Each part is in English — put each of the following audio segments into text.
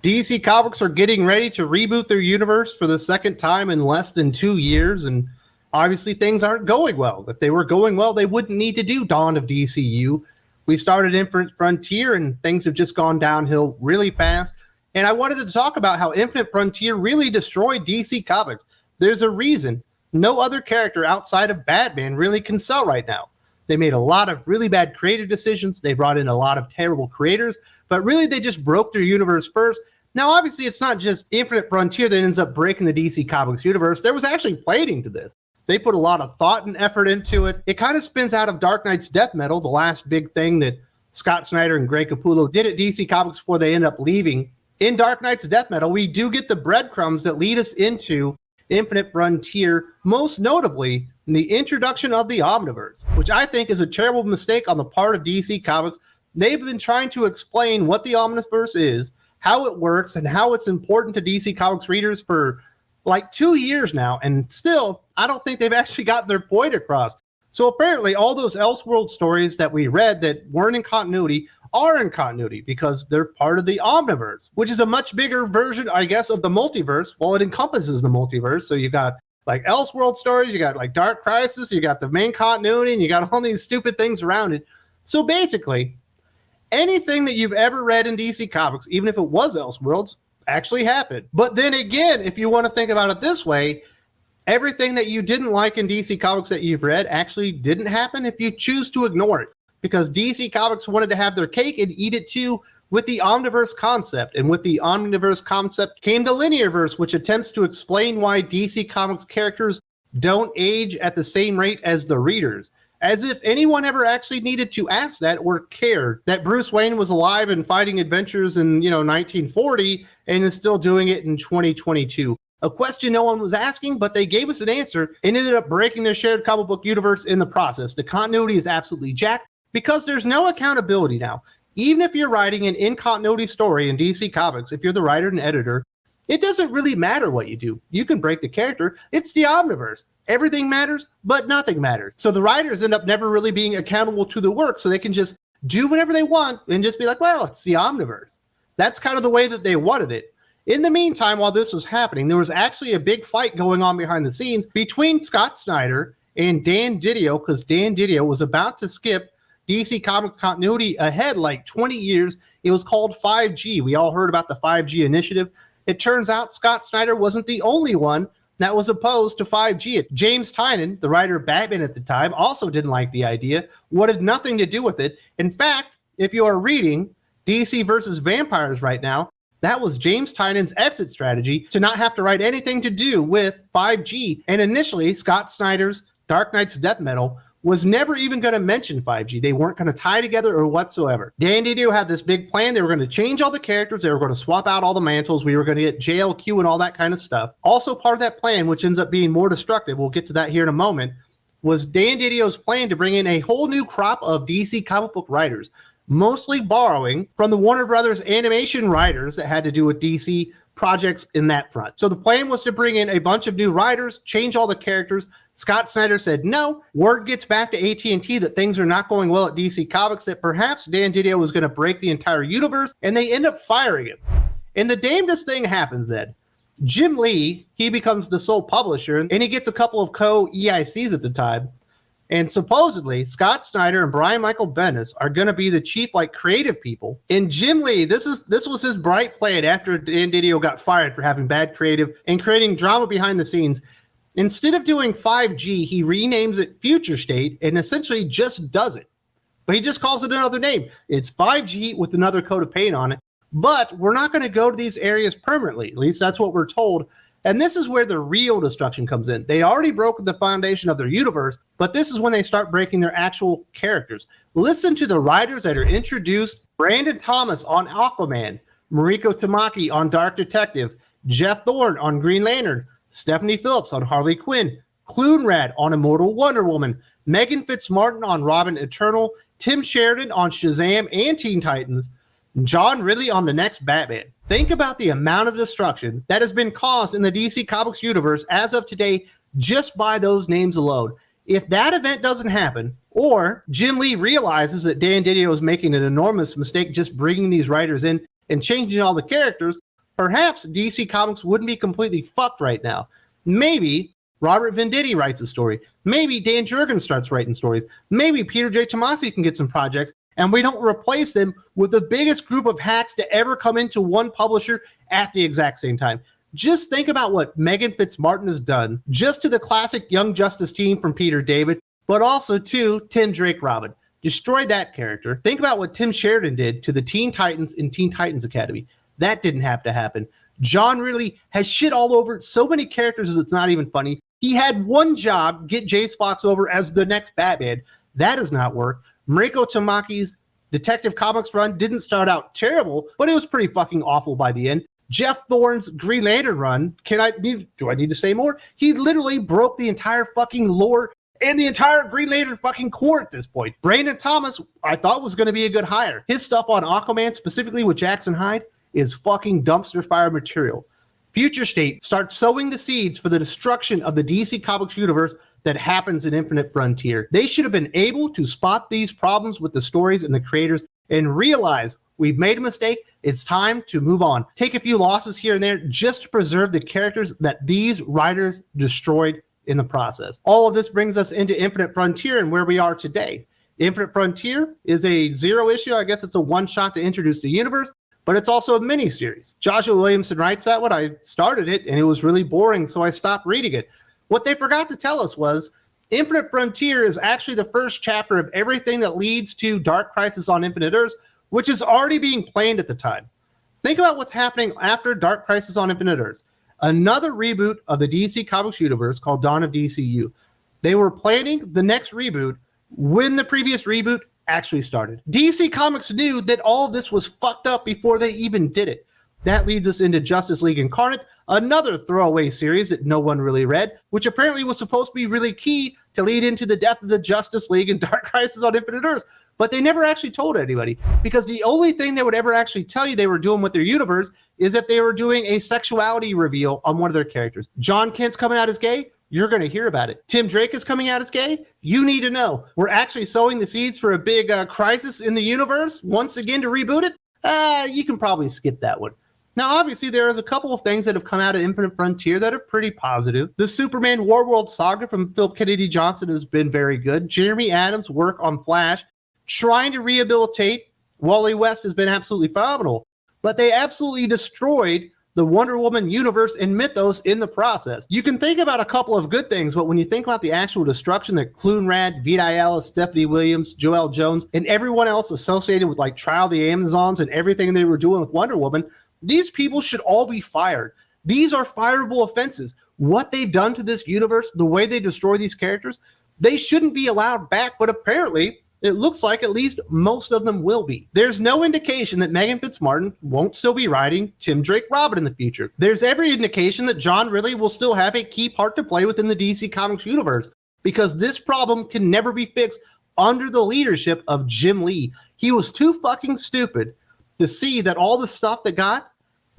DC Comics are getting ready to reboot their universe for the second time in less than 2 years, and obviously things aren't going well. If they were going well, they wouldn't need to do Dawn of DCU. We started Infinite Frontier, and things have just gone downhill really fast. And I wanted to talk about how Infinite Frontier really destroyed DC Comics. There's a reason no other character outside of Batman really can sell right now. They made a lot of really bad creative decisions. They brought in a lot of terrible creators, but really they just broke their universe first. Now, obviously, it's not just Infinite Frontier that ends up breaking the DC Comics universe. There was actually planning to this. They put a lot of thought and effort into it. It kind of spins out of Dark Knight's Death Metal, the last big thing that Scott Snyder and Greg Capullo did at DC Comics before they end up leaving. In Dark Knight's Death Metal, we do get the breadcrumbs that lead us into Infinite Frontier, most notably the introduction of the Omniverse, which I think is a terrible mistake on the part of DC Comics. They've been trying to explain what the Omniverse is, how it works, and how it's important to DC Comics readers for like 2 years now, and still, I don't think they've actually got their point across. So apparently, all those Elseworld stories that we read that weren't in continuity are in continuity because they're part of the Omniverse, which is a much bigger version, I guess, of the multiverse. Well, it encompasses the multiverse, so you've got like Elseworld stories, you got like Dark Crisis, you got the main continuity, and you got all these stupid things around it. So basically, anything that you've ever read in DC Comics, even if it was Elseworlds, actually happened. But then again, if you want to think about it this way, everything that you didn't like in DC Comics that you've read actually didn't happen if you choose to ignore it. Because DC Comics wanted to have their cake and eat it too with the Omniverse concept. And with the Omniverse concept came the Linearverse, which attempts to explain why DC Comics characters don't age at the same rate as the readers. As if anyone ever actually needed to ask that or cared that Bruce Wayne was alive and fighting adventures in, 1940 and is still doing it in 2022. A question no one was asking, but they gave us an answer and ended up breaking their shared comic book universe in the process. The continuity is absolutely jacked because there's no accountability now. Even if you're writing an in-continuity story in DC Comics, if you're the writer and editor, it doesn't really matter what you do. You can break the character. It's the Omniverse. Everything matters, but nothing matters. So the writers end up never really being accountable to the work, so they can just do whatever they want and just be like, well, it's the Omniverse. That's kind of the way that they wanted it. In the meantime, while this was happening, there was actually a big fight going on behind the scenes between Scott Snyder and Dan Didio, because Dan Didio was about to skip DC Comics continuity ahead like 20 years. It was called 5G. We all heard about the 5G initiative. It turns out Scott Snyder wasn't the only one that was opposed to 5G. James Tynion, the writer of Batman at the time, also didn't like the idea, wanted nothing to do with it. In fact, if you are reading DC versus Vampires right now, that was James Tynion's exit strategy to not have to write anything to do with 5G. And initially, Scott Snyder's Dark Knight's Death Metal was never even going to mention 5G. They weren't going to tie together or whatsoever. Dan Didio had this big plan. They were going to change all the characters. They were going to swap out all the mantles. We were going to get JLQ and all that kind of stuff. Also part of that plan, which ends up being more destructive, we'll get to that here in a moment, was Dan Didio's plan to bring in a whole new crop of DC comic book writers, mostly borrowing from the Warner Brothers animation writers that had to do with DC projects in that front. So the plan was to bring in a bunch of new writers, change all the characters. Scott Snyder said no. Word gets back to AT&T that things are not going well at DC Comics, that perhaps Dan Didio was going to break the entire universe, and they end up firing him. And the damnedest thing happens then. Jim Lee, he becomes the sole publisher, and he gets a couple of co-EICs at the time. And supposedly, Scott Snyder and Brian Michael Bendis are going to be the chief, creative people. And Jim Lee, this was his bright plan after Dan Didio got fired for having bad creative and creating drama behind the scenes. Instead of doing 5G, he renames it Future State and essentially just does it. But he just calls it another name. It's 5G with another coat of paint on it. But we're not going to go to these areas permanently. At least that's what we're told. And this is where the real destruction comes in. They already broke the foundation of their universe, but this is when they start breaking their actual characters. Listen to the writers that are introduced. Brandon Thomas on Aquaman, Mariko Tamaki on Dark Detective, Jeff Thorne on Green Lantern, Stephanie Phillips on Harley Quinn, Clunrad on Immortal Wonder Woman, Megan Fitzmartin on Robin Eternal, Tim Sheridan on Shazam and Teen Titans, John Ridley on the next Batman. Think about the amount of destruction that has been caused in the DC Comics universe as of today just by those names alone. If that event doesn't happen, or Jim Lee realizes that Dan Didio is making an enormous mistake just bringing these writers in and changing all the characters, perhaps DC Comics wouldn't be completely fucked right now. Maybe Robert Venditti writes a story. Maybe Dan Jurgens starts writing stories. Maybe Peter J. Tomasi can get some projects, and we don't replace them with the biggest group of hacks to ever come into one publisher at the exact same time. Just think about what Megan Fitzmartin has done just to the classic Young Justice team from Peter David, but also to Tim Drake Robin. Destroyed that character. Think about what Tim Sheridan did to the Teen Titans in Teen Titans Academy. That didn't have to happen. John really has shit all over so many characters it's not even funny. He had one job, get Jace Fox over as the next Batman. That does not work. Mariko Tamaki's Detective Comics run didn't start out terrible, but it was pretty fucking awful by the end. Jeff Thorne's Green Lantern run, do I need to say more? He literally broke the entire fucking lore and the entire Green Lantern fucking core at this point. Brandon Thomas, I thought was going to be a good hire. His stuff on Aquaman, specifically with Jackson Hyde, is fucking dumpster fire material. Future State starts sowing the seeds for the destruction of the DC Comics universe that happens in Infinite Frontier. They should have been able to spot these problems with the stories and the creators and realize we've made a mistake. It's time to move on. Take a few losses here and there just to preserve the characters that these writers destroyed in the process. All of this brings us into Infinite Frontier and where we are today. Infinite Frontier is a 0 issue. I guess it's a one shot to introduce the universe, but it's also a mini-series. Joshua Williamson writes that one. I started it and it was really boring, so I stopped reading it. What they forgot to tell us was Infinite Frontier is actually the first chapter of everything that leads to Dark Crisis on Infinite Earths, which is already being planned at the time. Think about what's happening after Dark Crisis on Infinite Earths. Another reboot of the DC Comics universe called Dawn of DCU. They were planning the next reboot when the previous reboot actually started. DC Comics knew that all of this was fucked up before they even did it. That leads us into Justice League Incarnate, another throwaway series that no one really read, which apparently was supposed to be really key to lead into the death of the Justice League and Dark Crisis on Infinite Earths. But they never actually told anybody, because the only thing they would ever actually tell you they were doing with their universe is if they were doing a sexuality reveal on one of their characters. John Kent's coming out as gay. You're going to hear about it. Tim Drake is coming out as gay. You need to know. We're actually sowing the seeds for a big crisis in the universe once again to reboot it. You can probably skip that one. Now, obviously, there is a couple of things that have come out of Infinite Frontier that are pretty positive. The Superman Warworld saga from Philip Kennedy Johnson has been very good. Jeremy Adams' work on Flash, trying to rehabilitate Wally West, has been absolutely phenomenal. But they absolutely destroyed the Wonder Woman universe and mythos in the process. You can think about a couple of good things, but when you think about the actual destruction that Clune-Rad, Vita Ellis, Stephanie Williams, Joelle Jones, and everyone else associated with like Trial of the Amazons and everything they were doing with Wonder Woman, these people should all be fired. These are fireable offenses. What they've done to this universe, the way they destroy these characters, they shouldn't be allowed back, but apparently it looks like at least most of them will be. There's no indication that Megan Fitzmartin won't still be writing Tim Drake Robin in the future. There's every indication that John Ridley will still have a key part to play within the DC Comics universe, because this problem can never be fixed under the leadership of Jim Lee. He was too fucking stupid to see that all the stuff that got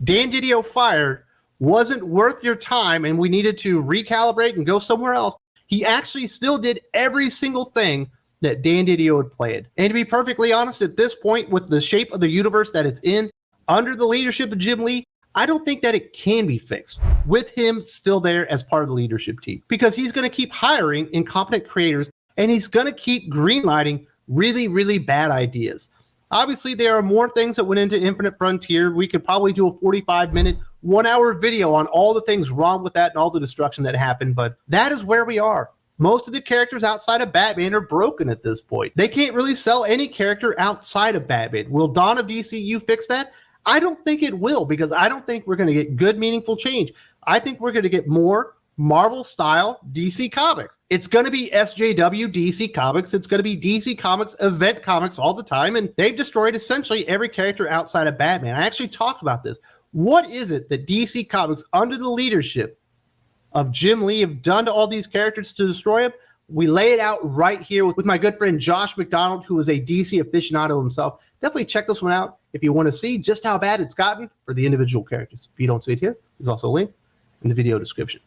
Dan Didio fired wasn't worth your time and we needed to recalibrate and go somewhere else. He actually still did every single thing that Dan Didio had planned. And to be perfectly honest, at this point, with the shape of the universe that it's in, under the leadership of Jim Lee, I don't think that it can be fixed with him still there as part of the leadership team, because he's going to keep hiring incompetent creators and he's going to keep greenlighting really, really bad ideas. Obviously, there are more things that went into Infinite Frontier. We could probably do a 45-minute, 1-hour video on all the things wrong with that and all the destruction that happened, but that is where we are. Most of the characters outside of Batman are broken at this point. They can't really sell any character outside of Batman. Will Dawn of DCU fix that? I don't think it will, because I don't think we're going to get good, meaningful change. I think we're going to get more Marvel-style DC Comics. It's going to be SJW DC Comics. It's going to be DC Comics event comics all the time, and they've destroyed essentially every character outside of Batman. I actually talked about this. What is it that DC Comics, under the leadership of Jim Lee, have done to all these characters to destroy them? We lay it out right here with my good friend Josh McDonald, who is a DC aficionado himself. Definitely check this one out if you want to see just how bad it's gotten for the individual characters. If you don't see it here, there's also a link in the video description.